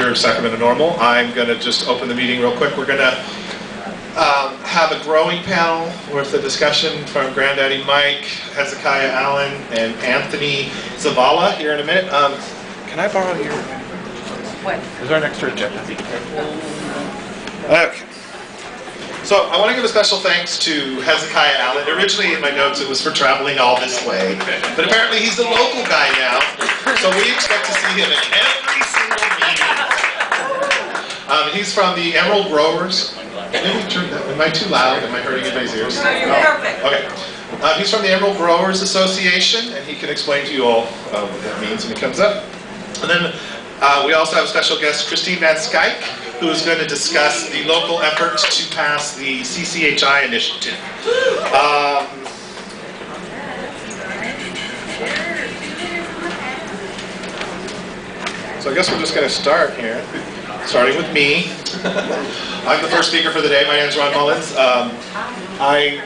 for Sacramento Norml. I'm going to just open the meeting real quick. We're going to have a growing panel with a discussion from Granddaddy Mike, Hezekiah Allen, and Anthony Zavala here in a minute. Can I borrow your... What? Is there an extra agenda? Okay. So I want to give a special thanks to Hezekiah Allen. Originally in my notes it was for traveling all this way, but apparently he's a local guy now, so we expect to see him at every single meeting. He's from the Emerald Growers. Maybe turn that. Am I too loud? Am I hurting anybody's ears? No, you're perfect. Okay. He's from the Emerald Growers Association, and he can explain to you all what that means when he comes up. And then we also have a special guest, Christine Van Skyke, who is going to discuss the local efforts to pass the CCHI initiative. So I guess we're just going to start here, starting with me. I'm the first speaker for the day. My name is Ron Mullins. I'm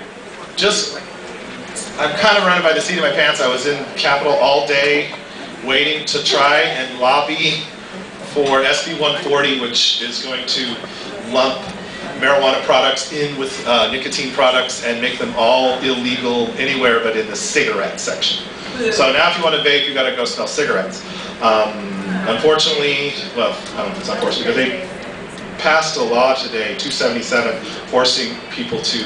kind of running by the seat of my pants. I was in Capitol all day waiting to try and lobby for SB 140, which is going to lump marijuana products in with nicotine products and make them all illegal anywhere but in the cigarette section. So now if you want to vape, you've got to go smell cigarettes. Unfortunately, well, I don't know if it's unfortunate, but they passed a law today, 277, forcing people to,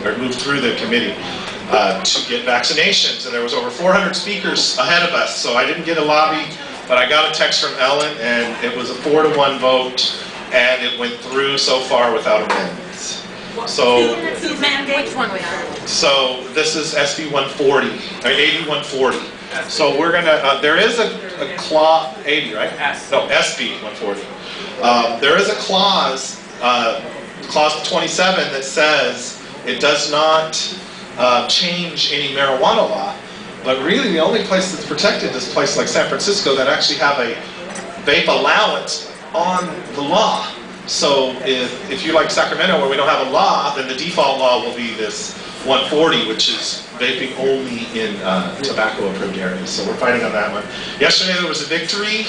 or move through the committee to get vaccinations. And there was over 400 speakers ahead of us, so I didn't get a lobby, but I got a text from Ellen, and it was a 4-to-1 vote, and it went through so far without amendments. So, Which one we are? so this is SB 140, or 8140. So we're gonna, there is a clause, 80, right? No, SB 140. There is a clause, clause 27, that says it does not change any marijuana law, but really the only place that's protected is places like San Francisco that actually have a vape allowance on the law. So if you like Sacramento where we don't have a law, then the default law will be this 140, which is vaping only in tobacco approved areas. So we're fighting on that one. Yesterday there was a victory,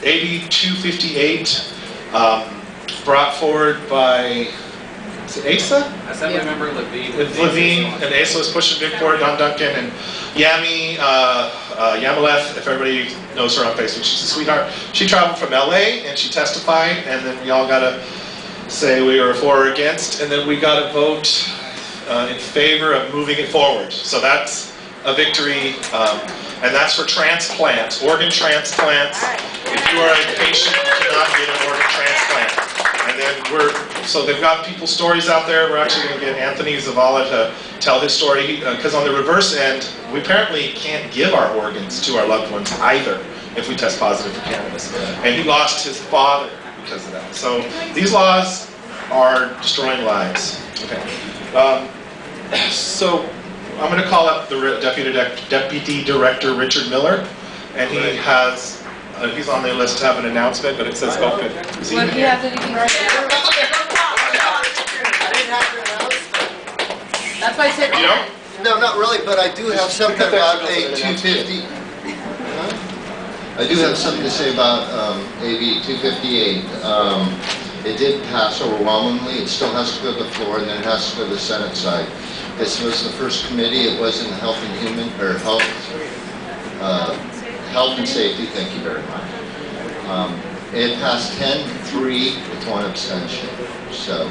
AB 258, brought forward by, is it Asa? Assemblymember Levine. Levine and Asa was pushing big for it, Don Duncan, and Yami, Yamaleth, if everybody knows her on Facebook, she's a sweetheart. She traveled from LA and she testified, and then we all got to say we were for or against, and then we got to vote in favor of moving it forward. So that's a victory, and that's for transplants, organ transplants. If you are a patient, you cannot get an organ transplant. And then so they've got people's stories out there. We're actually going to get Anthony Zavala to tell his story, because on the reverse end, we apparently can't give our organs to our loved ones either if we test positive for cannabis. And he lost his father because of that. So these laws are destroying lives. Okay. So I'm going to call up the Deputy Director Richard Miller, and he has. He's on the list to have an announcement, but it says open. What do you have anything right there? I didn't have to announce. That's why I said. You don't? No, not really, but I do have something about A 250. I do have something to say about AB 258. It did pass overwhelmingly. It still has to go to the floor, and then it has to go to the Senate side. This was the first committee. It was in Health and Human, or Health and Safety. Thank you very much. It passed 10-3 with 1 abstention. So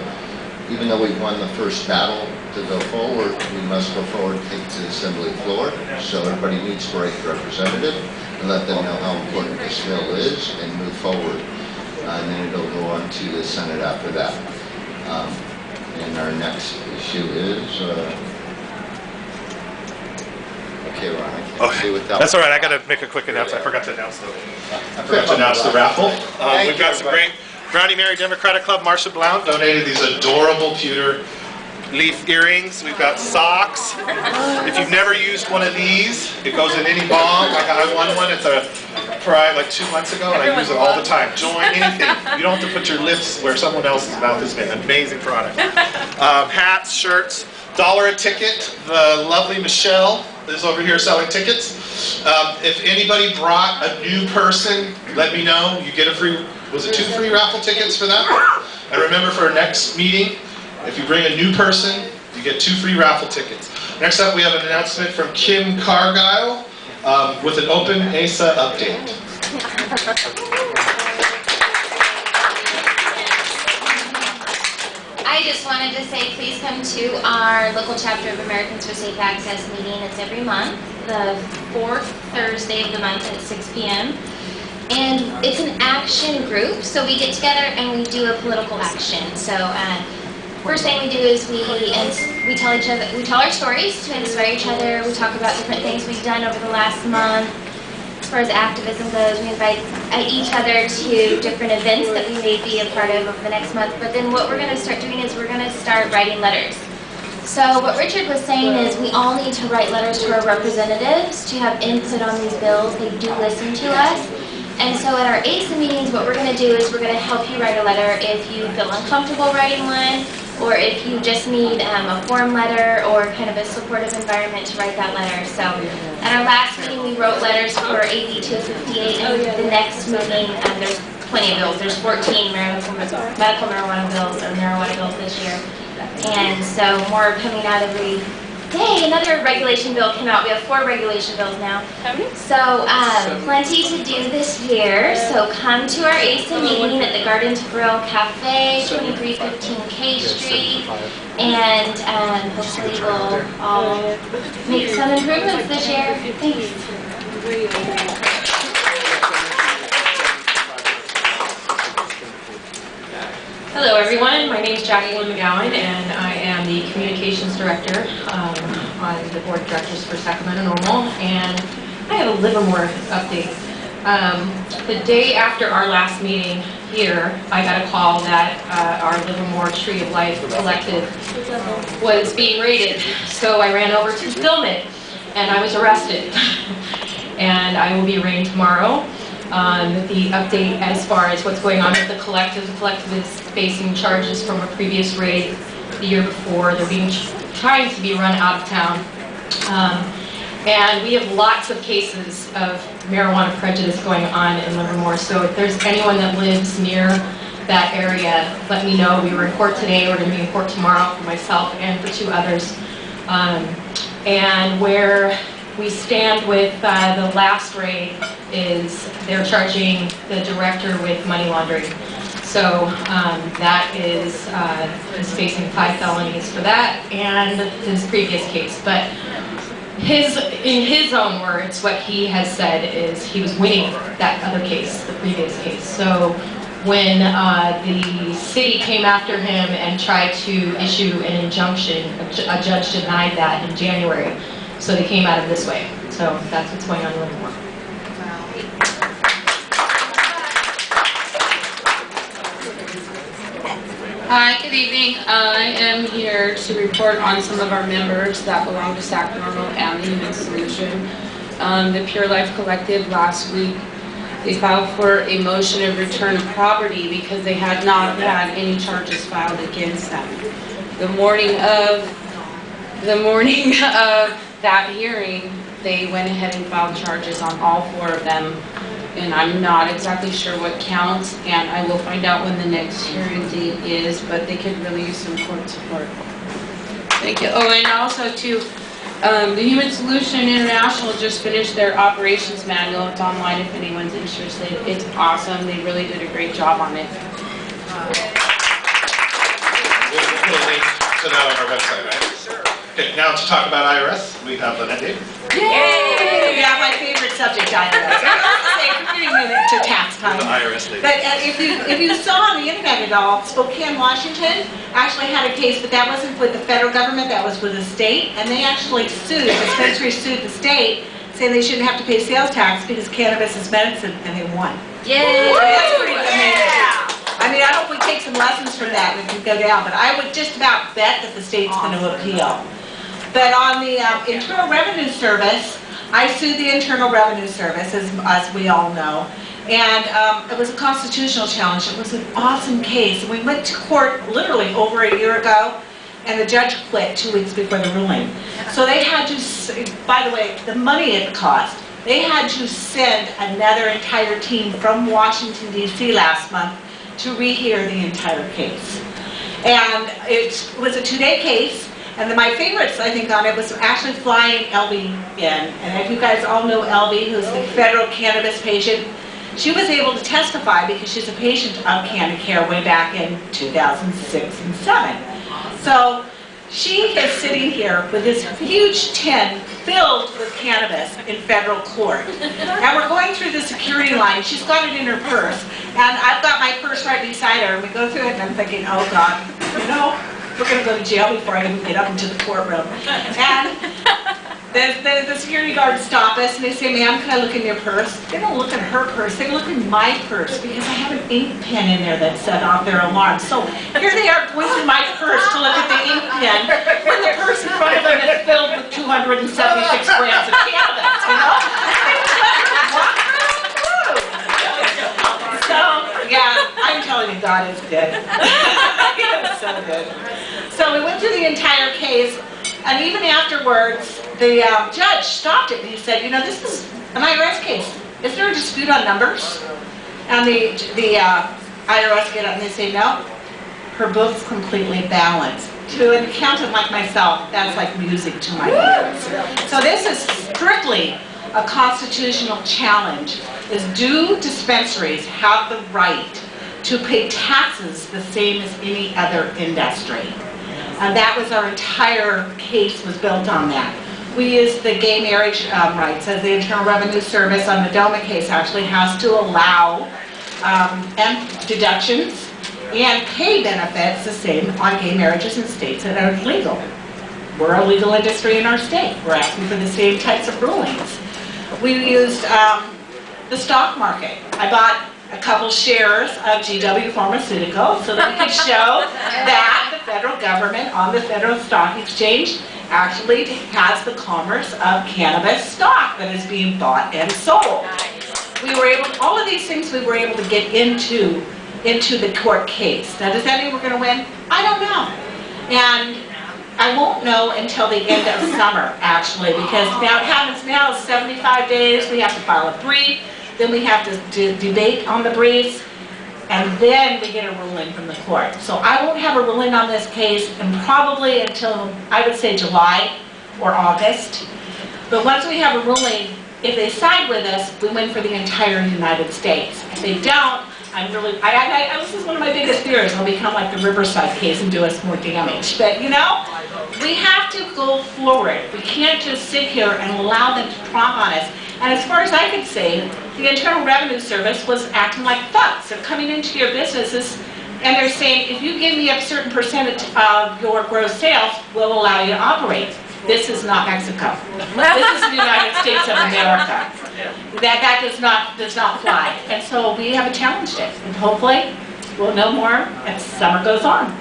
even though we won the first battle to go forward, we must go forward and take it to the assembly floor. So everybody needs to write the representative and let them know how important this bill is and move forward. And then it'll go on to the Senate after that. And our next issue is, okay, Ron, I can't see what that. That's all right. I got to make a quick announcement. I forgot to announce the raffle. We've got some great Brownie Mary Democratic Club. Marcia Blount donated these adorable pewter leaf earrings. We've got socks. If you've never used one of these, it goes in any bong. I won one. It's a prize like 2 months ago, and I use it all the time. Join anything. You don't have to put your lips where someone else's mouth is made. Amazing product. Hats, shirts, $1 a ticket. The lovely Michelle is over here selling tickets. If anybody brought a new person, let me know. You get a free, was it 2 free raffle tickets for that? And remember, for our next meeting, if you bring a new person, you get 2 free raffle tickets. Next up, we have an announcement from Kim Cargile with an open ASA update. I just wanted to say, please come to our local chapter of Americans for Safe Access meeting. It's every month, the 4th Thursday of the month at 6 p.m. And it's an action group, so we get together and we do a political action. So first thing we do is we tell each other, we tell our stories to inspire each other. We talk about different things we've done over the last month. As far as activism goes, we invite each other to different events that we may be a part of over the next month. But then what we're going to start doing is we're going to start writing letters. So what Richard was saying is we all need to write letters to our representatives to have input on these bills. They do listen to us. And so at our ASA meetings, what we're going to do is we're going to help you write a letter if you feel uncomfortable writing one, or if you just need a form letter or kind of a supportive environment to write that letter. So at our last meeting, we wrote letters for AB 258, and the next meeting, there's plenty of bills. There's 14 medical marijuana bills or marijuana bills this year. And so more are coming out every day. Another regulation bill came out. We have 4 regulation bills now. So plenty to do this year. So come to our ASA meeting at the Gardens Grill Cafe, 2315 K Street, and hopefully we'll all make some improvements this year. Thanks. Hello everyone, my name is Jacqueline McGowan and I am the Communications Director on the Board of Directors for Sacramento Norml, and I have a Livermore update. The day after our last meeting here, I got a call that our Livermore Tree of Life Collective was being raided, so I ran over to film it and I was arrested. And I will be arraigned tomorrow. The update as far as what's going on with the collective. The collective is facing charges from a previous raid the year before. They're being trying to be run out of town. And we have lots of cases of marijuana prejudice going on in Livermore. So if there's anyone that lives near that area, let me know. We were in court today. We're going to be in court tomorrow for myself and for 2 others. And where we stand with the last raid is they're charging the director with money laundering. So that is he's facing 5 felonies for that and his previous case. But in his own words, what he has said is he was winning that other case, the previous case. So when the city came after him and tried to issue an injunction, a judge denied that in January. So they came out of this way. So that's what's going on in Livermore. Hi, good evening. I am here to report on some of our members that belong to SacNORML and the Human Solution. The Pure Life Collective last week, they filed for a motion of return of property because they had not had any charges filed against them. The morning of that hearing, they went ahead and filed charges on all 4 of them, and I'm not exactly sure what counts, and I will find out when the next hearing date is, but they could really use some court support. Thank you. Oh, and also too, the Human Solution International just finished their operations manual. It's online if anyone's interested. It's awesome. They really did a great job on it. We'll put a link to that on our website, right? Okay, now to talk about IRS, we have Lynette Dave. Yay! Yeah, my favorite subject, IRS. We're getting into tax time. The IRS lady. But if you saw on the internet at all, Spokane, Washington actually had a case, but that wasn't with the federal government, that was with the state, and they actually sued, the dispensary sued the state, saying they shouldn't have to pay sales tax because cannabis is medicine, and they won. Yay! That's pretty amazing. I mean, I hope we take some lessons from that and we can go down, but I would just about bet that the state's going to appeal. But on the Internal Revenue Service, I sued the Internal Revenue Service, as we all know, and it was a constitutional challenge. It was an awesome case. We went to court literally over a year ago, and the judge quit 2 weeks before the ruling. So they had to, by the way, the money it cost, They had to send another entire team from Washington DC last month to rehear the entire case. And it was a 2-day case, and my favorites, I think, on it was actually flying Elby in. And if you guys all know Elby, who's the federal cannabis patient, she was able to testify because she's a patient of CannaCare way back in 2006 and 7. So she is sitting here with this huge tin filled with cannabis in federal court. And we're going through the security line. She's got it in her purse. And I've got my purse right beside her, and we go through it, and I'm thinking, oh God, you know, we're going to go to jail before I even get up into the courtroom. And the security guards stop us, and they say, ma'am, can I look in your purse? They don't look in her purse, they look in my purse, because I have an ink pen in there that set off their alarm. So here they are going through my purse to look at the ink pen, when the purse in front of them is filled with 276 grams of cannabis, you know? So, yeah, I'm telling you, God is good. He is so good. So we went through the entire case, and even afterwards, the judge stopped it and he said, you know, this is an IRS case. Is there a dispute on numbers? And the IRS get up and they say, no, her book's completely balanced. To an accountant like myself, that's like music to my ears. So this is strictly a constitutional challenge. Is do dispensaries have the right to pay taxes the same as any other industry? And that was our entire case was built on that. We used the gay marriage rights as the Internal Revenue Service on the DOMA case actually has to allow deductions and pay benefits the same on gay marriages in states that are legal. We're a legal industry in our state. We're asking for the same types of rulings. We used the stock market. I bought a couple shares of GW Pharmaceuticals so that we could show that the federal government on the Federal Stock Exchange actually has the commerce of cannabis stock that is being bought and sold. We were able, all of these things we were able to get into the court case. Now, does that mean we're going to win? I don't know. And I won't know until the end of summer, actually, because now it happens now, 75 days, we have to file a brief, then we have to debate on the briefs, and then we get a ruling from the court. So I won't have a ruling on this case and probably until, I would say, July or August. But once we have a ruling, if they side with us, we win for the entire United States. If they don't, I'm really, this is one of my biggest fears. It'll become like the Riverside case and do us more damage. But you know, we have to go forward. We can't just sit here and allow them to tromp on us. And as far as I could say, the Internal Revenue Service was acting like thugs. They're coming into your businesses and they're saying, if you give me a certain percentage of your gross sales, we'll allow you to operate. This is not Mexico. This is the United States of America. That does not fly. And so we have challenged it. And hopefully we'll know more as summer goes on.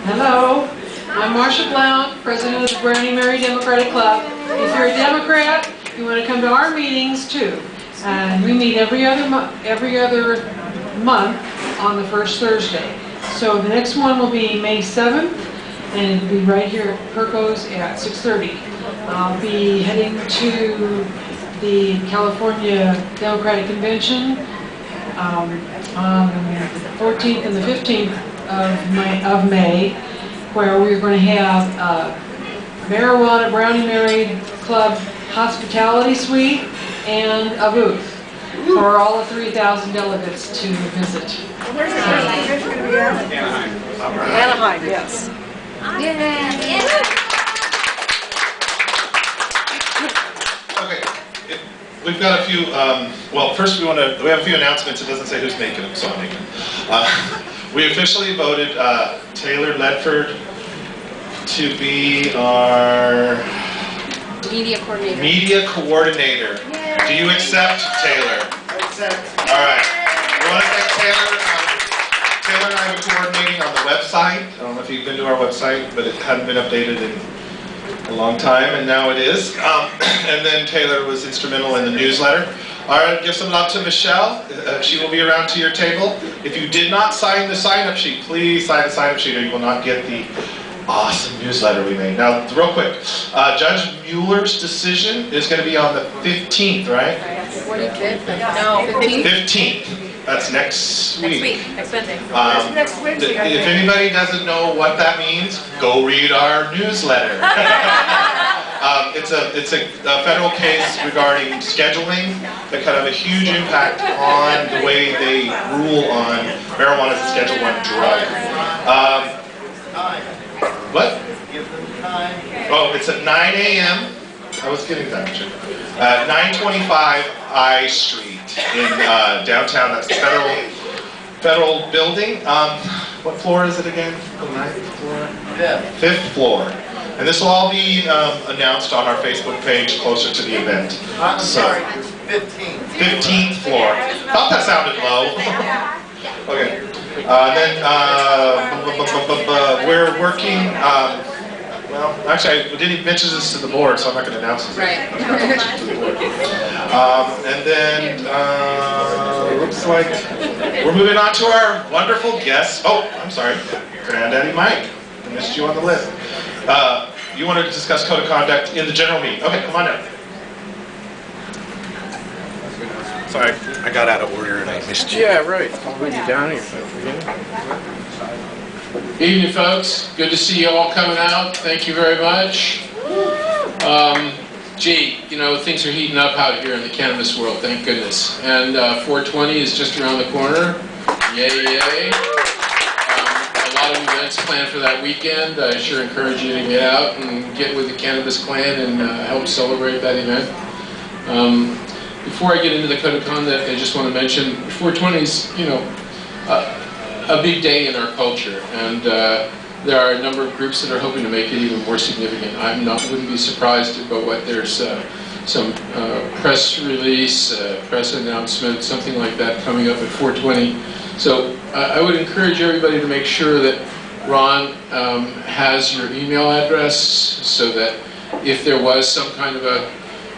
Hello, I'm Marsha Blount, President of the Brownie Mary Democratic Club. If you're a Democrat, you want to come to our meetings too. And we meet every other month on the first Thursday. So the next one will be May 7th, and it'll be right here at Perco's at 6:30. I'll be heading to the California Democratic Convention on the 14th and the 15th of May, where we're going to have a Marijuana Brownie Mary Club hospitality suite and a booth for all the 3,000 delegates to visit. Where's the convention going to be at? Anaheim, yes. Okay, we've got a few, well, first we have a few announcements. It doesn't say who's making them, so I'm making them. We officially voted Taylor Ledford to be our media coordinator. Yay. Do you accept, Taylor? I accept. All right. I want to thank Taylor. Taylor and I have been coordinating on the website. I don't know if you've been to our website, but it hadn't been updated in a long time, and now it is. And then Taylor was instrumental in the newsletter. All right, give some love to Michelle. She will be around to your table. If you did not sign the sign-up sheet, please sign the sign-up sheet or you will not get the awesome newsletter we made. Now, real quick, Judge Mueller's decision is going to be on the 15th, right? 45th? No, 15th. 15th. That's next week. Next Wednesday. Next Wednesday. If anybody doesn't know what that means, go read our newsletter. It's a federal case regarding scheduling that could have a huge impact on the way they rule on marijuana as a Schedule I drug. What? Oh, it's at 9 a.m. I was getting that. 925 I Street in downtown. That's the federal building. What floor is it again? The 9th floor? Fifth floor. And this will all be announced on our Facebook page closer to the event. I'm sorry, 15th. 15th floor. Thought that sounded low. Okay. We're working, well, actually, I didn't mention this to the board, so I'm not going to announce this. Right. And then, looks like we're moving on to our wonderful guests. Oh, I'm sorry, Granddaddy Mike. I missed you on the list. You wanted to discuss code of conduct in the general meeting. Okay, come on down. Sorry, I got out of order and I missed you. Yeah, right. I'll move you down here. Evening, folks. Good to see you all coming out. Thank you very much. Gee, you know, things are heating up out here in the cannabis world, thank goodness. And 420 is just around the corner. Yay, yay. A lot of events planned for that weekend. I sure encourage you to get out and get with the Cannabis Clan and help celebrate that event. Before I get into the code of conduct, I just want to mention 420 is, you know, a big day in our culture, and there are a number of groups that are hoping to make it even more significant. Wouldn't be surprised about what there's some press release, press announcement, something like that coming up at 420. So I would encourage everybody to make sure that Ron has your email address, so that if there was some kind of a,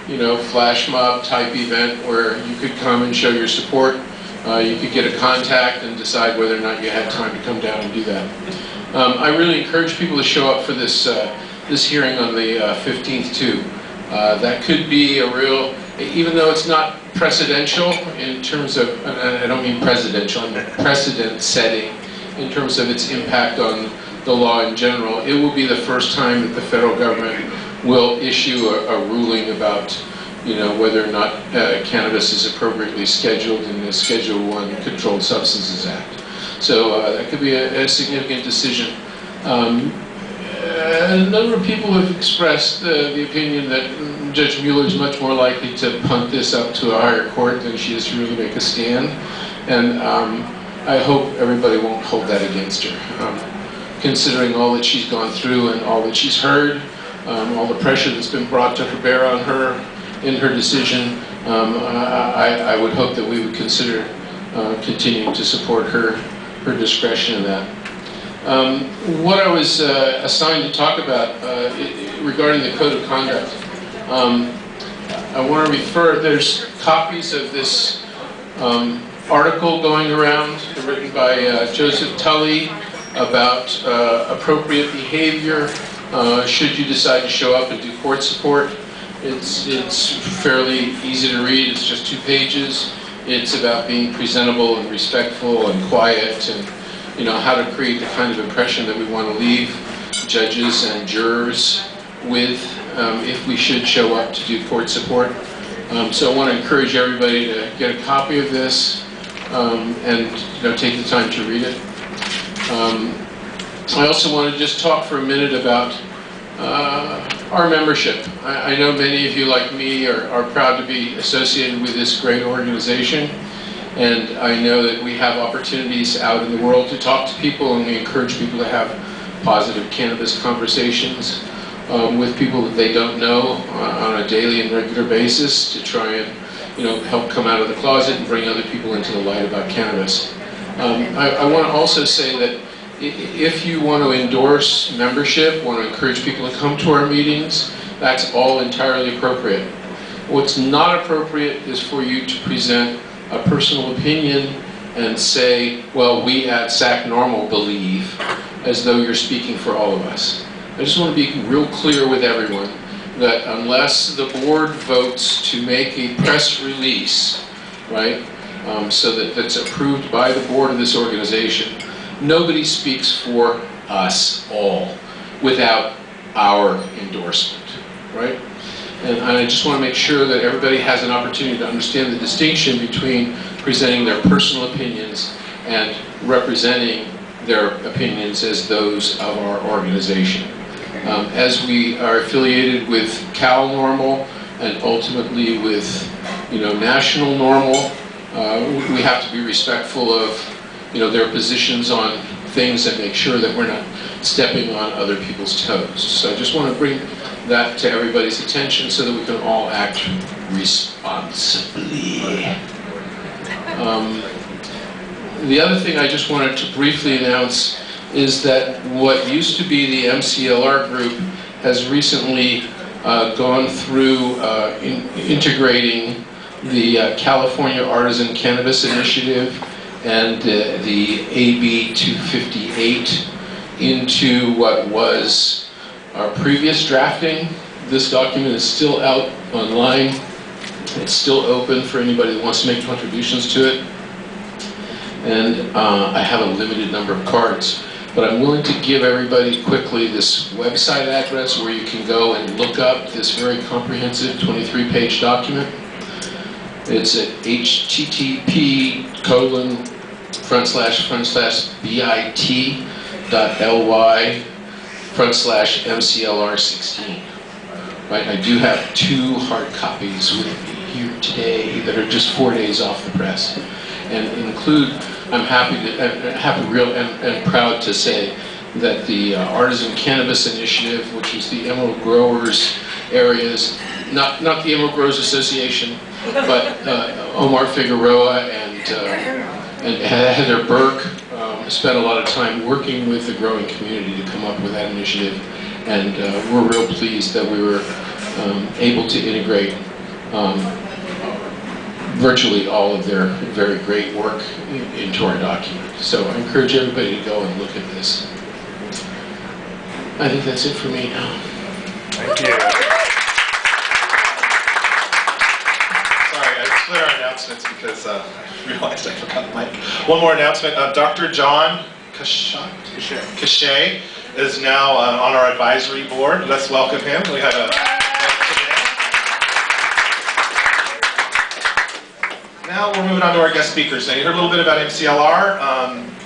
you know, flash mob type event where you could come and show your support, you could get a contact and decide whether or not you had time to come down and do that. I really encourage people to show up for this this hearing on the 15th too. That could be a real, even though it's not precedential in terms of, I don't mean presidential, I mean precedent setting in terms of its impact on the law in general. It will be the first time that the federal government will issue a ruling about, you know, whether or not cannabis is appropriately scheduled in the Schedule I Controlled Substances Act. So that could be a significant decision. A number of people have expressed the opinion that Judge Mueller is much more likely to punt this up to a higher court than she is to really make a stand. And I hope everybody won't hold that against her. Considering all that she's gone through and all that she's heard, all the pressure that's been brought to bear on her in her decision, I would hope that we would consider continuing to support her discretion in that. What I was assigned to talk about regarding the code of conduct, I want to refer, there's copies of this article going around written by Joseph Tully about appropriate behavior should you decide to show up and do court support. It's fairly easy to read. It's just 2 pages. It's about being presentable and respectful and quiet, and, you know, how to create the kind of impression that we want to leave judges and jurors with if we should show up to do court support. So I want to encourage everybody to get a copy of this and, you know, take the time to read it. I also want to just talk for a minute about our membership. I know many of you, like me, are proud to be associated with this great organization, and I know that we have opportunities out in the world to talk to people, and we encourage people to have positive cannabis conversations with people that they don't know on a daily and regular basis, to try and, you know, help come out of the closet and bring other people into the light about cannabis. I want to also say that if you want to endorse membership, want to encourage people to come to our meetings, that's all entirely appropriate. What's not appropriate is for you to present a personal opinion and say, well, we at SacNORML believe, as though you're speaking for all of us. I just want to be real clear with everyone that unless the board votes to make a press release, right, so that that's approved by the board of this organization, nobody speaks for us all without our endorsement, right? And I just want to make sure that everybody has an opportunity to understand the distinction between presenting their personal opinions and representing their opinions as those of our organization. As we are affiliated with SacNORML and ultimately with, national Norml, we have to be respectful of, their positions on things and make sure that we're not stepping on other people's toes. So I just want to bring that to everybody's attention so that we can all act responsibly. The other thing I just wanted to briefly announce is that what used to be the MCLR group has recently gone through integrating the California Artisan Cannabis Initiative and the AB 258 into what was our previous drafting. This document is still out online. It's still open for anybody that wants to make contributions to it. And I have a limited number of cards. But I'm willing to give everybody quickly this website address where you can go and look up this very comprehensive 23-page document. It's at http://bit.ly/MCLR16. Right, I do have 2 hard copies with me here today that are just 4 days off the press, and include. I'm happy and proud to say that the Artisan Cannabis Initiative, which is the Emerald Growers areas, not the Emerald Growers Association, but Omar Figueroa and Heather Burke spent a lot of time working with the growing community to come up with that initiative, and we're real pleased that we were able to integrate virtually all of their very great work into our document. So I encourage everybody to go and look at this. I think that's it for me now. Thank you. Sorry, I split our announcements because I realized I forgot the mic. One more announcement. Dr. John Cachet is now on our advisory board. Let's welcome him. We had a Now we're moving on to our guest speakers. Now you heard a little bit about MCLR.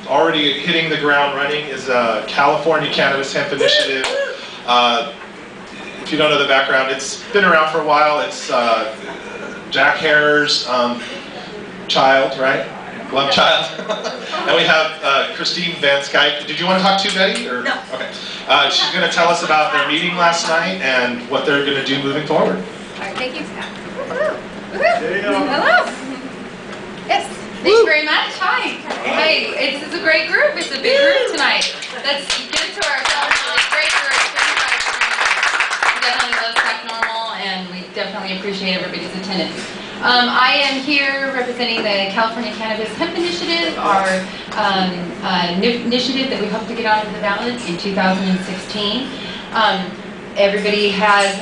Already hitting the ground running is a California Cannabis Hemp Initiative. If you don't know the background, it's been around for a while. It's Jack Harer's child, right? Love child. And we have Christine Van Skyke. Did you want to talk to Betty? Or? No. Okay. She's going to tell us about their meeting last night and what they're going to do moving forward. All right, thank you, Scott. Hello. Yes, thank you very much. Hi. Hey, this is a great group. It's a big group tonight. Let's give it to ourselves. It's a great group. We definitely love SacNORML, and we definitely appreciate everybody's attendance. I am here representing the California Cannabis Hemp Initiative, our initiative that we hope to get onto the ballot in 2016. Everybody has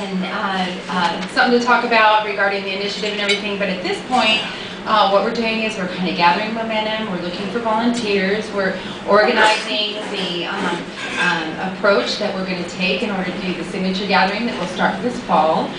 something to talk about regarding the initiative and everything, but at this point, what we're doing is we're kind of gathering momentum, we're looking for volunteers, we're organizing the approach that we're going to take in order to do the signature gathering that will start this fall.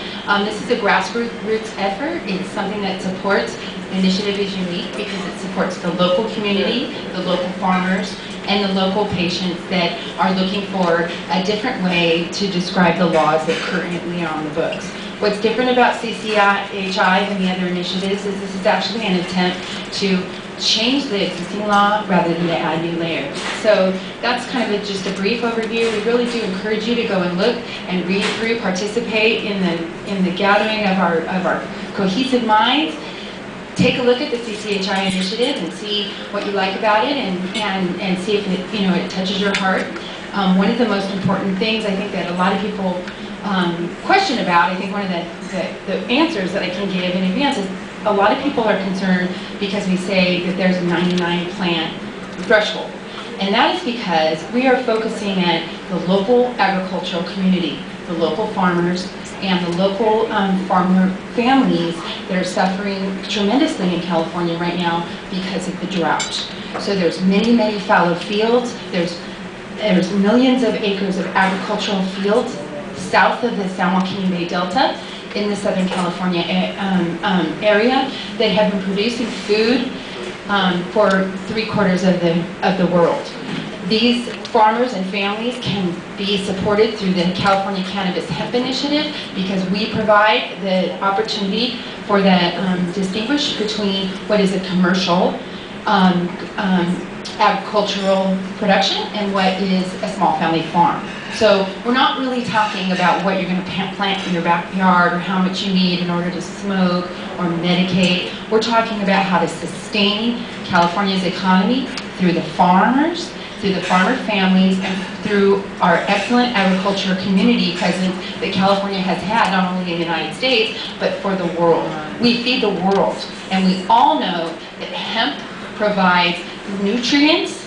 This is a grassroots effort. It's something that supports, the initiative is unique because it supports the local community, the local farmers, and the local patients that are looking for a different way to describe the laws that currently are on the books. What's different about CCHI than the other initiatives is this is actually an attempt to change the existing law rather than to add new layers. So that's kind of just a brief overview. We really do encourage you to go and look and read through, participate in the gathering of our cohesive minds. Take a look at the CCHI initiative and see what you like about it, and see if it, it touches your heart. One of the most important things I think that a lot of people question about, I think one of the answers that I can give in advance is a lot of people are concerned because we say that there's a 99 plant threshold. And that is because we are focusing at the local agricultural community, the local farmers, and the local farmer families that are suffering tremendously in California right now because of the drought. So there's many, many fallow fields. There's millions of acres of agricultural fields south of the San Joaquin Bay Delta in the Southern California area that have been producing food for 3/4 of the world. These farmers and families can be supported through the California Cannabis Hemp Initiative because we provide the opportunity for that distinguish between what is a commercial agricultural production and what is a small family farm. So we're not really talking about what you're going to plant in your backyard or how much you need in order to smoke or medicate. We're talking about how to sustain California's economy through the farmers, through the farmer families, and through our excellent agriculture community presence that California has had, not only in the United States, but for the world. We feed the world, and we all know that hemp provides nutrients,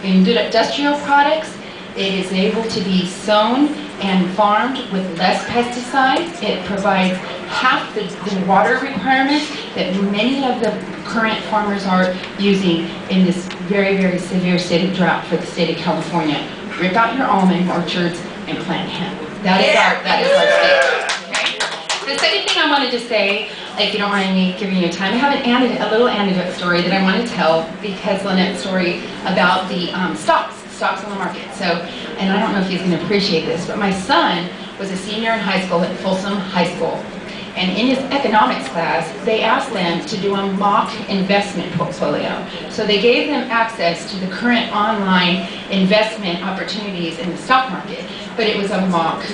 industrial products. It is able to be sown and farmed with less pesticides. It provides half the water requirements that many of the current farmers are using in this very, very severe state of drought for the state of California. Rip out your almond orchards and plant hemp. That is our state. Okay? The second thing I wanted to say, if you don't mind me giving you time, I have a little anecdote story that I want to tell because Lynette's story about the stocks on the market. So, and I don't know if he's going to appreciate this, but my son was a senior in high school at Folsom High School. And in his economics class, they asked them to do a mock investment portfolio. So they gave them access to the current online investment opportunities in the stock market, but it was a mock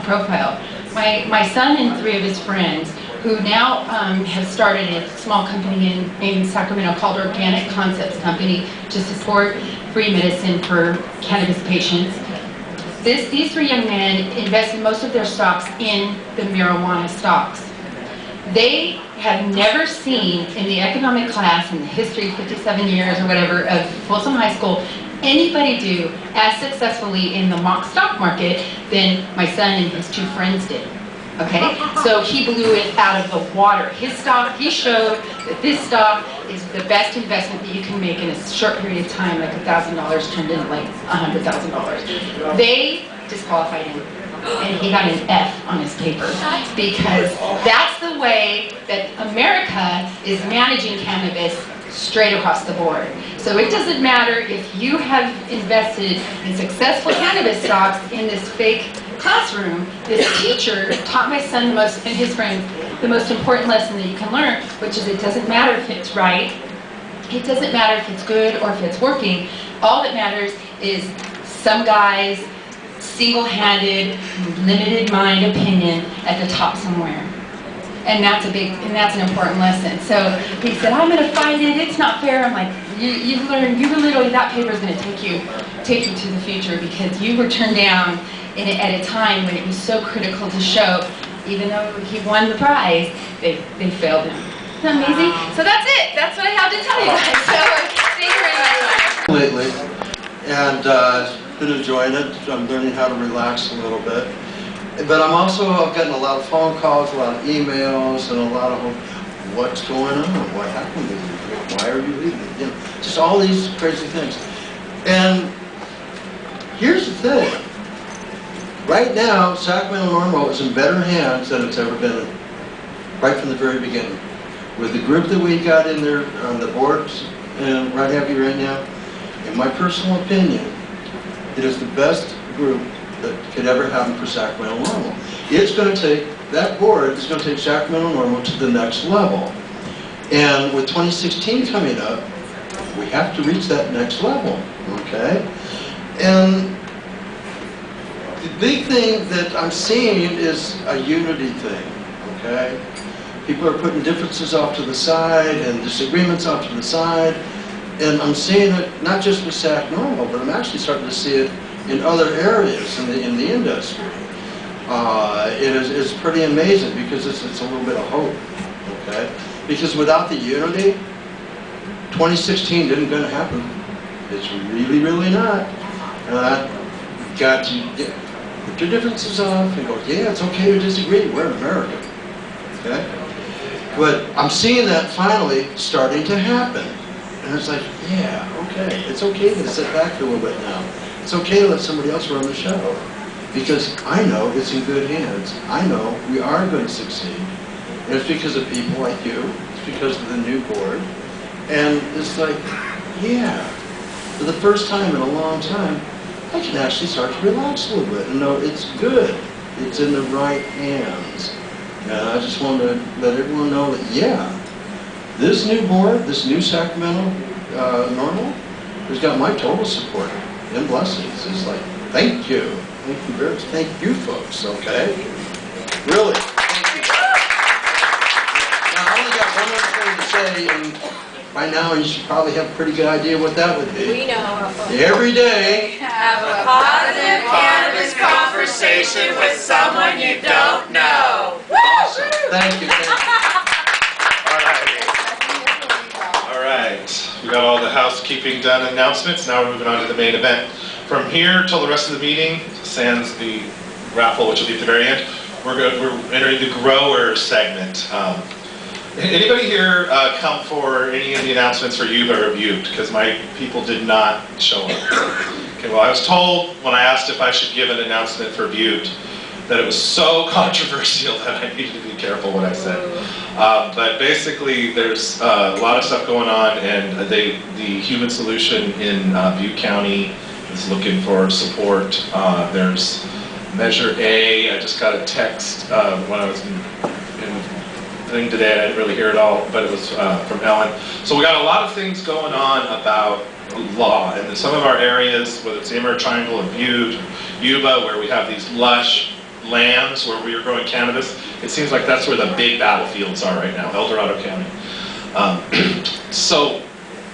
profile. My son and 3 of his friends, who now have started a small company in Sacramento called Organic Concepts Company to support free medicine for cannabis patients. These 3 young men invested most of their stocks in the marijuana stocks. They have never seen in the economic class in the history, 57 years or whatever, of Folsom High School, anybody do as successfully in the mock stock market than my son and his 2 friends did. Okay, so he blew it out of the water. His stock, he showed that this stock is the best investment that you can make in a short period of time, like $1,000 turned into like $100,000. They disqualified him, and he got an F on his paper because that's the way that America is managing cannabis straight across the board. So it doesn't matter if you have invested in successful cannabis stocks in this fake classroom. This teacher taught my son and his friends the most important lesson that you can learn, which is it doesn't matter if it's right, it doesn't matter if it's good or if it's working. All that matters is some guy's single-handed, limited mind opinion at the top somewhere. And that's an important lesson. So he said, I'm going to fight it, it's not fair. I'm like, you literally, that paper is going to take you to the future because you were turned down at a time when it was so critical to show, even though he won the prize, they failed him. Isn't that amazing? So that's it. That's what I have to tell you guys. So thank you very much. Lately, and been enjoying it. I'm learning how to relax a little bit. But I've gotten a lot of phone calls, a lot of emails, and a lot of what's going on, what happened with you, why are you leaving? You know, just all these crazy things. And here's the thing. Right now, Sacramento Norml is in better hands than it's ever been in, right from the very beginning. With the group that we got in there on the boards, and right now, in my personal opinion, it is the best group that could ever happen for Sacramento Norml. It's going to take, that board is going to take Sacramento Norml to the next level. And with 2016 coming up, we have to reach that next level, okay? And the big thing that I'm seeing is a unity thing, okay? People are putting differences off to the side and disagreements off to the side. And I'm seeing it not just with SacNORML, but I'm actually starting to see it in other areas in the industry. it's pretty amazing because it's a little bit of hope, okay? Because without the unity, 2016 isn't going to happen. It's really, really not. Got to put your differences off and go, yeah, it's okay to disagree. We're in America, okay? But I'm seeing that finally starting to happen. And it's like, yeah, okay. It's okay to sit back a little bit now. It's okay to let somebody else run the show. Because I know it's in good hands. I know we are going to succeed. And it's because of people like you. It's because of the new board. And it's like, yeah, for the first time in a long time, I can actually start to relax a little bit and know it's good. It's in the right hands. And I just want to let everyone know that, yeah, this new board, this new Sacramento Norml, has got my total support and blessings. It's like, thank you. Thank you very much. Thank you folks, okay? Really, thank you. Now, I only got one other thing to say, and by now you should probably have a pretty good idea what that would be. We know. Every day, Have a positive cannabis conversation with someone you don't know. awesome. Thank you. All right, we got all the housekeeping done, announcements. Now we're moving on to the main event. From here till the rest of the meeting, sans the raffle, which will be at the very end, we're entering the grower segment. Anybody here come for any of the announcements for Yuba or Butte? Because my people did not show up. Okay, well, I was told when I asked if I should give an announcement for Butte that it was so controversial that I needed to be careful what I said. But basically, there's a lot of stuff going on, and the Human Solution in Butte County is looking for support. There's Measure A. I just got a text when I was in the thing today. I didn't really hear it all, but it was from Ellen. So we got a lot of things going on about law, and in some of our areas, whether it's the Emerald Triangle or Butte, Yuba, where we have these lush lands where we are growing cannabis, it seems like that's where the big battlefields are right now, El Dorado County. So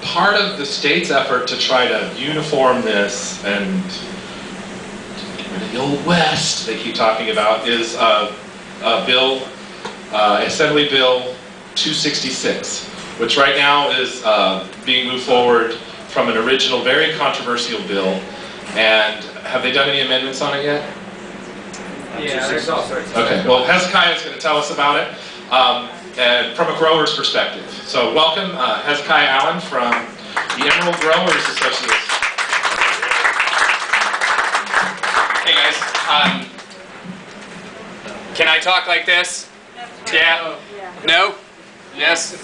part of the state's effort to try to uniform this and get rid of the Old West they keep talking about is Assembly Bill 266, which right now is being moved forward from an original very controversial bill. And have they done any amendments on it yet? Yeah, there's all sorts of Okay, well, Hezekiah is going to tell us about it, and from a grower's perspective. So welcome, Hezekiah Allen from the Emerald Growers Association. Hey guys, can I talk like this? Yeah? No? Yes?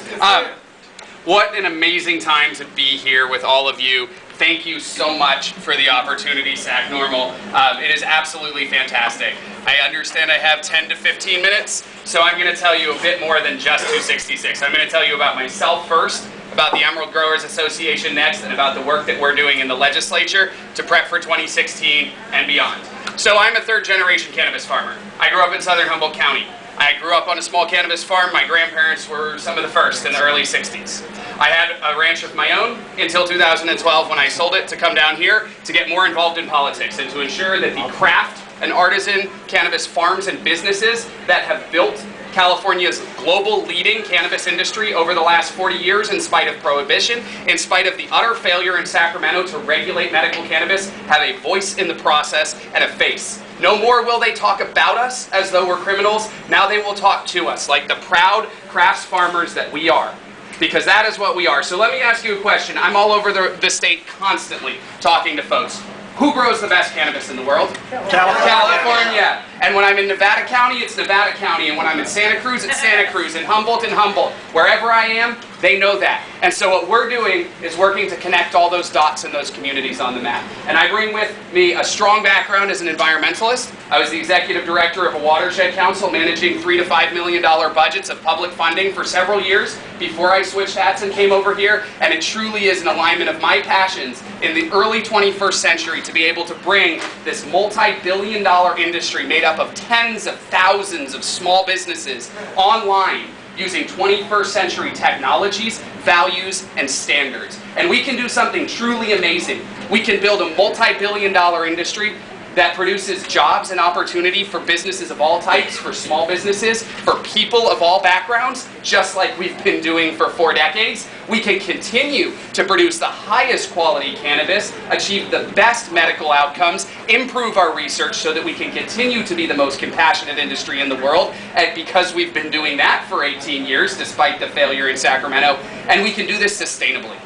What an amazing time to be here with all of you. Thank you so much for the opportunity, SacNORML. It is absolutely fantastic. I understand I have 10 to 15 minutes, so I'm going to tell you a bit more than just 266. I'm going to tell you about myself first, about the Emerald Growers Association next, and about the work that we're doing in the legislature to prep for 2016 and beyond. So I'm a third-generation cannabis farmer. I grew up in southern Humboldt County. I grew up on a small cannabis farm. My grandparents were some of the first in the early 60s. I had a ranch of my own until 2012 when I sold it to come down here to get more involved in politics and to ensure that the craft and artisan cannabis farms and businesses that have built California's global leading cannabis industry over the last 40 years in spite of prohibition, in spite of the utter failure in Sacramento to regulate medical cannabis, have a voice in the process and a face. No more will they talk about us as though we're criminals. Now they will talk to us like the proud crafts farmers that we are. Because that is what we are. So let me ask you a question. I'm all over the state constantly talking to folks. Who grows the best cannabis in the world? California. And when I'm in Nevada County, it's Nevada County. And when I'm in Santa Cruz, it's Santa Cruz. And Humboldt, wherever I am, they know that. And so what we're doing is working to connect all those dots in those communities on the map. And I bring with me a strong background as an environmentalist. I was the executive director of a watershed council managing $3 to $5 million budgets of public funding for several years before I switched hats and came over here. And it truly is an alignment of my passions in the early 21st century to be able to bring this multi-billion-dollar industry made up of tens of thousands of small businesses online using 21st century technologies, values, and standards. And we can do something truly amazing. We can build a multi-billion-dollar industry that produces jobs and opportunity for businesses of all types, for small businesses, for people of all backgrounds, just like we've been doing for 4 decades, we can continue to produce the highest quality cannabis, achieve the best medical outcomes, improve our research so that we can continue to be the most compassionate industry in the world, and because we've been doing that for 18 years, despite the failure in Sacramento, and we can do this sustainably.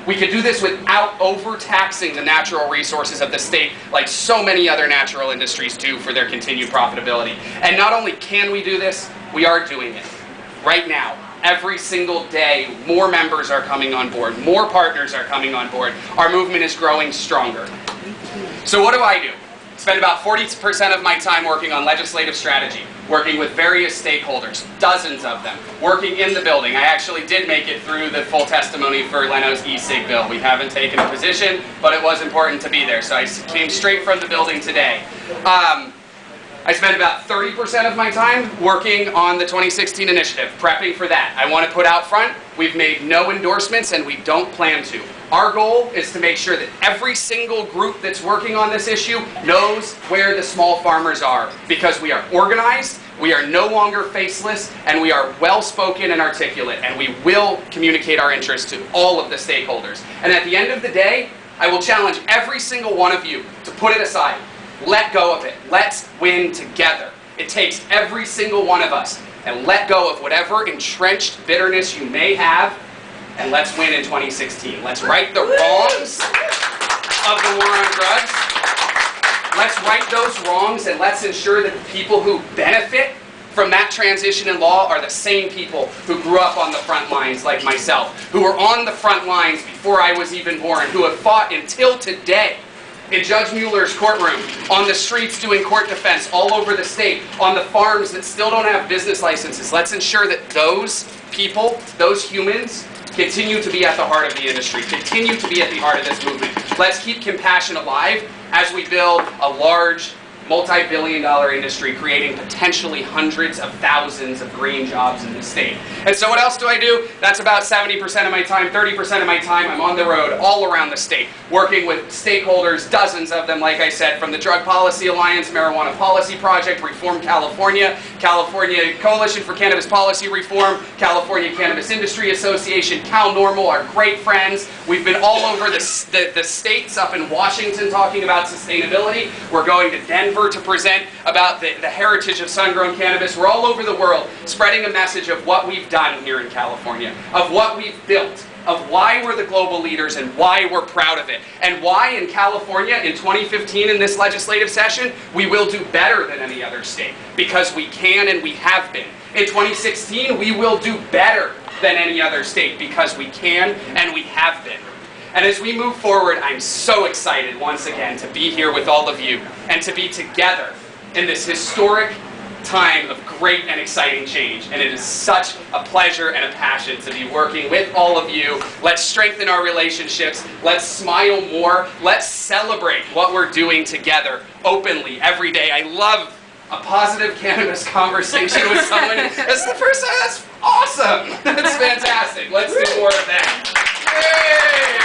We could do this without overtaxing the natural resources of the state like so many other natural industries do for their continued profitability. And not only can we do this, we are doing it right now. Every single day, more members are coming on board, more partners are coming on board. Our movement is growing stronger. So what do? Spend about 40% of my time working on legislative strategy, working with various stakeholders, dozens of them, working in the building. I actually did make it through the full testimony for Leno's e-cig bill. We haven't taken a position, but it was important to be there, so I came straight from the building today. I spent about 30% of my time working on the 2016 initiative, prepping for that. I want to put out front, we've made no endorsements and we don't plan to. Our goal is to make sure that every single group that's working on this issue knows where the small farmers are, because we are organized, we are no longer faceless, and we are well-spoken and articulate, and we will communicate our interests to all of the stakeholders. And at the end of the day, I will challenge every single one of you to put it aside. Let go of it. Let's win together. It takes every single one of us. And let go of whatever entrenched bitterness you may have, and let's win in 2016. Let's right the wrongs of the war on drugs. Let's right those wrongs, and let's ensure that the people who benefit from that transition in law are the same people who grew up on the front lines like myself, who were on the front lines before I was even born, who have fought until today in Judge Mueller's courtroom, on the streets doing court defense all over the state, on the farms that still don't have business licenses. Let's ensure that those people, those humans, continue to be at the heart of the industry, continue to be at the heart of this movement. Let's keep compassion alive as we build a large, multi-billion-dollar industry creating potentially hundreds of thousands of green jobs in the state. And so what else do I do? That's about 70% of my time, 30% of my time I'm on the road all around the state, working with stakeholders, dozens of them, like I said, from the Drug Policy Alliance, Marijuana Policy Project, Reform California, California Coalition for Cannabis Policy Reform, California Cannabis Industry Association, SacNORML, our great friends. We've been all over the states, up in Washington talking about sustainability. We're going to Denver to present about the heritage of sun-grown cannabis. We're all over the world spreading a message of what we've done here in California, of what we've built, of why we're the global leaders and why we're proud of it, and why in California in 2015 in this legislative session we will do better than any other state, because we can and we have been. In 2016 we will do better than any other state because we can and we have been. And as we move forward, I'm so excited once again to be here with all of you and to be together in this historic time of great and exciting change. And it is such a pleasure and a passion to be working with all of you. Let's strengthen our relationships. Let's smile more. Let's celebrate what we're doing together openly every day. I love a positive cannabis conversation with someone. That's the first time. That's awesome. That's fantastic. Let's do more of that. Yay!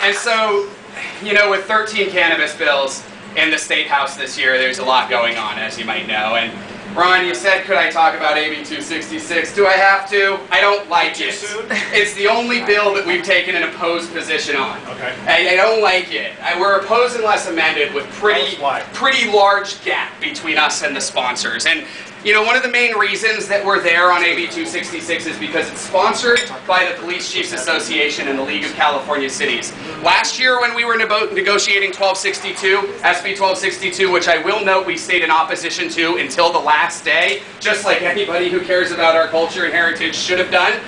And so, you know, with 13 cannabis bills in the State House this year, there's a lot going on, as you might know. And Ron, you said, could I talk about AB 266? Do I have to? I don't like it. It's the only bill that we've taken an opposed position on. Okay. I don't like it. We're opposed unless amended with pretty large gap between us and the sponsors. And you know, one of the main reasons that we're there on AB 266 is because it's sponsored by the Police Chiefs Association and the League of California Cities. Last year when we were negotiating 1262, SB 1262, which I will note we stayed in opposition to until the last day, just like anybody who cares about our culture and heritage should have done,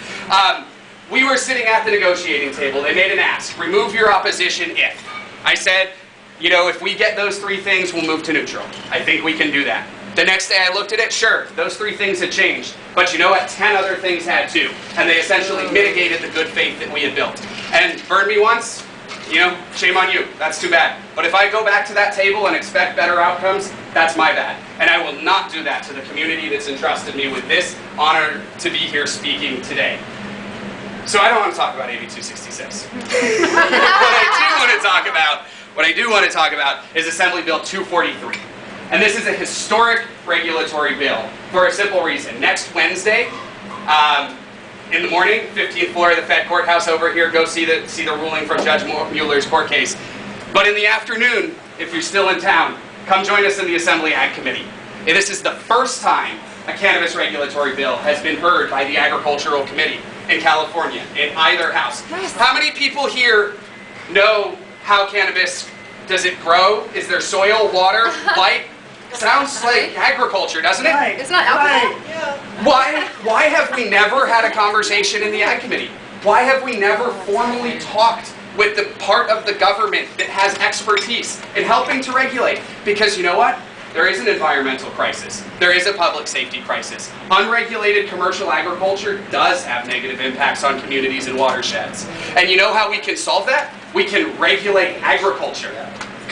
we were sitting at the negotiating table. They made an ask, remove your opposition if. I said, you know, if we get those 3 things, we'll move to neutral. I think we can do that. The next day I looked at it, sure, those 3 things had changed. But you know what? 10 other things had too. And they essentially mitigated the good faith that we had built. And burned me once, you know, shame on you. That's too bad. But if I go back to that table and expect better outcomes, that's my bad. And I will not do that to the community that's entrusted me with this honor to be here speaking today. So I don't want to talk about AB 266. What I do want to talk about is Assembly Bill 243. And this is a historic regulatory bill for a simple reason. Next Wednesday, in the morning, 15th floor of the Fed courthouse over here, go see the ruling from Judge Mueller's court case. But in the afternoon, if you're still in town, come join us in the Assembly Ag Committee. And this is the first time a cannabis regulatory bill has been heard by the Agricultural Committee in California, in either house. How many people here know how cannabis, does it grow? Is there soil, water, light? Sounds like agriculture, doesn't it? It's not alcohol? Why have we never had a conversation in the Ag Committee? Why have we never formally talked with the part of the government that has expertise in helping to regulate? Because you know what? There is an environmental crisis. There is a public safety crisis. Unregulated commercial agriculture does have negative impacts on communities and watersheds. And you know how we can solve that? We can regulate agriculture.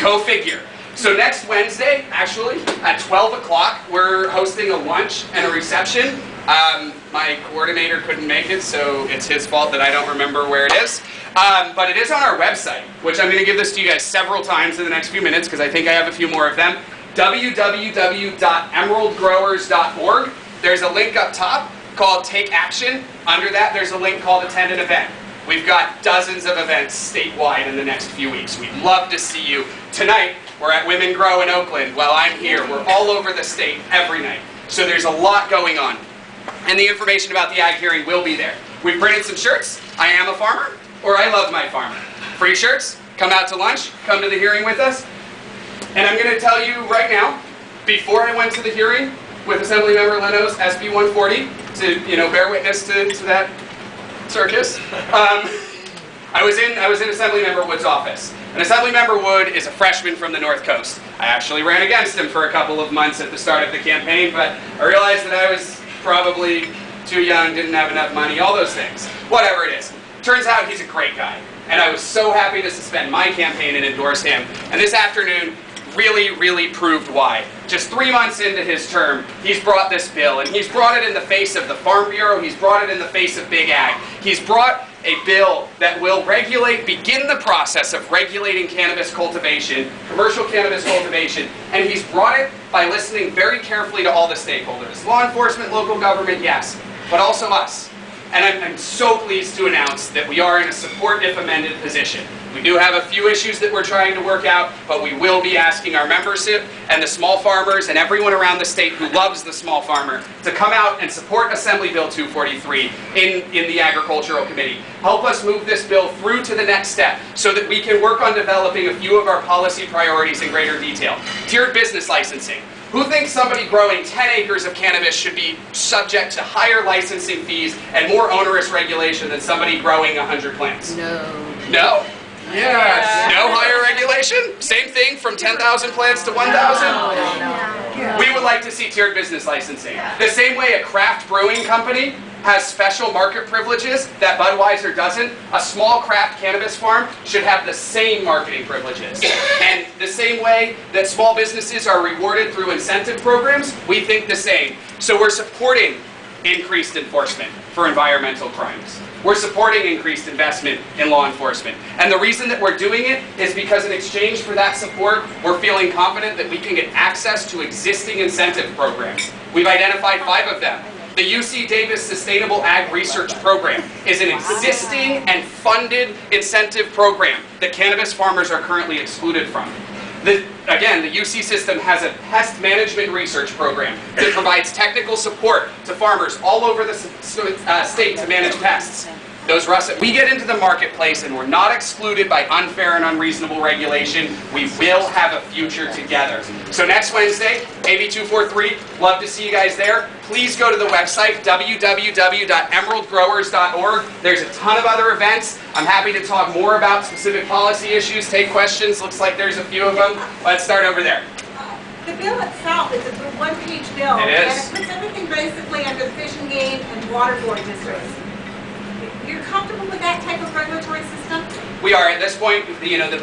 Go figure. So next Wednesday, actually, at 12 o'clock, we're hosting a lunch and a reception. My coordinator couldn't make it, so it's his fault that I don't remember where it is. But it is on our website, which I'm going to give this to you guys several times in the next few minutes because I think I have a few more of them. www.emeraldgrowers.org. There's a link up top called Take Action. Under that, there's a link called Attend an Event. We've got dozens of events statewide in the next few weeks. We'd love to see you. Tonight, we're at Women Grow in Oakland. While I'm here, we're all over the state every night. So there's a lot going on. And the information about the ag hearing will be there. We've printed some shirts. I am a farmer, or I love my farmer. Free shirts. Come out to lunch. Come to the hearing with us. And I'm going to tell you right now, before I went to the hearing with Assemblymember Leno's SB 140, to bear witness to that circus, I was in Assemblymember Wood's office. And Assemblymember Wood is a freshman from the North Coast. I actually ran against him for a couple of months at the start of the campaign, but I realized that I was probably too young, didn't have enough money, all those things. Whatever it is. Turns out he's a great guy. And I was so happy to suspend my campaign and endorse him. And this afternoon really proved why. Just 3 months into his term, he's brought this bill, and he's brought it in the face of the Farm Bureau, he's brought it in the face of Big Ag. He's brought a bill that will begin the process of regulating cannabis cultivation, commercial cannabis cultivation, and he's brought it by listening very carefully to all the stakeholders. Law enforcement, local government, yes, but also us. And I'm so pleased to announce that we are in a support if amended position. We do have a few issues that we're trying to work out, but we will be asking our membership and the small farmers and everyone around the state who loves the small farmer to come out and support Assembly Bill 243 in the Agricultural Committee. Help us move this bill through to the next step so that we can work on developing a few of our policy priorities in greater detail. Tiered business licensing. Who thinks somebody growing 10 acres of cannabis should be subject to higher licensing fees and more onerous regulation than somebody growing 100 plants? No? Yes. No higher regulation? Same thing from 10,000 plants to 1,000? We would like to see tiered business licensing. The same way a craft brewing company has special market privileges that Budweiser doesn't, a small craft cannabis farm should have the same marketing privileges. And the same way that small businesses are rewarded through incentive programs, we think the same. So we're supporting increased enforcement for environmental crimes. We're supporting increased investment in law enforcement. And the reason that we're doing it is because in exchange for that support, we're feeling confident that we can get access to existing incentive programs. We've identified 5 of them. The UC Davis Sustainable Ag Research Program is an existing and funded incentive program that cannabis farmers are currently excluded from. Again, the UC system has a pest management research program that provides technical support to farmers all over the state to manage pests. We get into the marketplace and we're not excluded by unfair and unreasonable regulation. We will have a future together. So next Wednesday, AB 243, love to see you guys there. Please go to the website, www.emeraldgrowers.org. There's a ton of other events. I'm happy to talk more about specific policy issues, take questions. Looks like there's a few of them. Let's start over there. The bill itself is a one-page bill. It is. And it puts everything basically under the Fish and Game and Water Board districts. You're comfortable with that type of regulatory system? We are at this point, the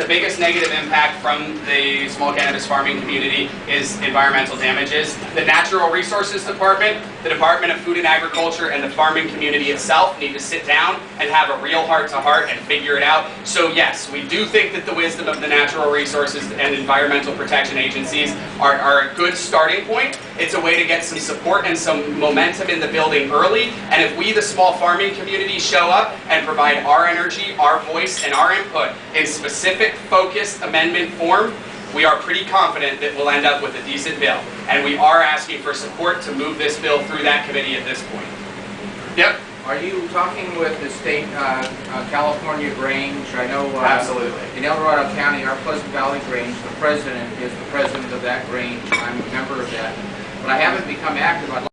biggest negative impact from the small cannabis farming community is environmental damages. The Natural Resources Department, the Department of Food and Agriculture, and the farming community itself need to sit down and have a real heart-to-heart and figure it out. So yes, we do think that the wisdom of the natural resources and environmental protection agencies are a good starting point. It's a way to get some support and some momentum in the building early. And if we, the small farming community, show up and provide our energy, our voice, and our input in specific, focused amendment form, we are pretty confident that we'll end up with a decent bill. And we are asking for support to move this bill through that committee at this point. Yep. Are you talking with the state California Grange? I know Absolutely. In El Dorado County, our Pleasant Valley Grange, the president is the president of that Grange. I'm a member of that. But I haven't become active.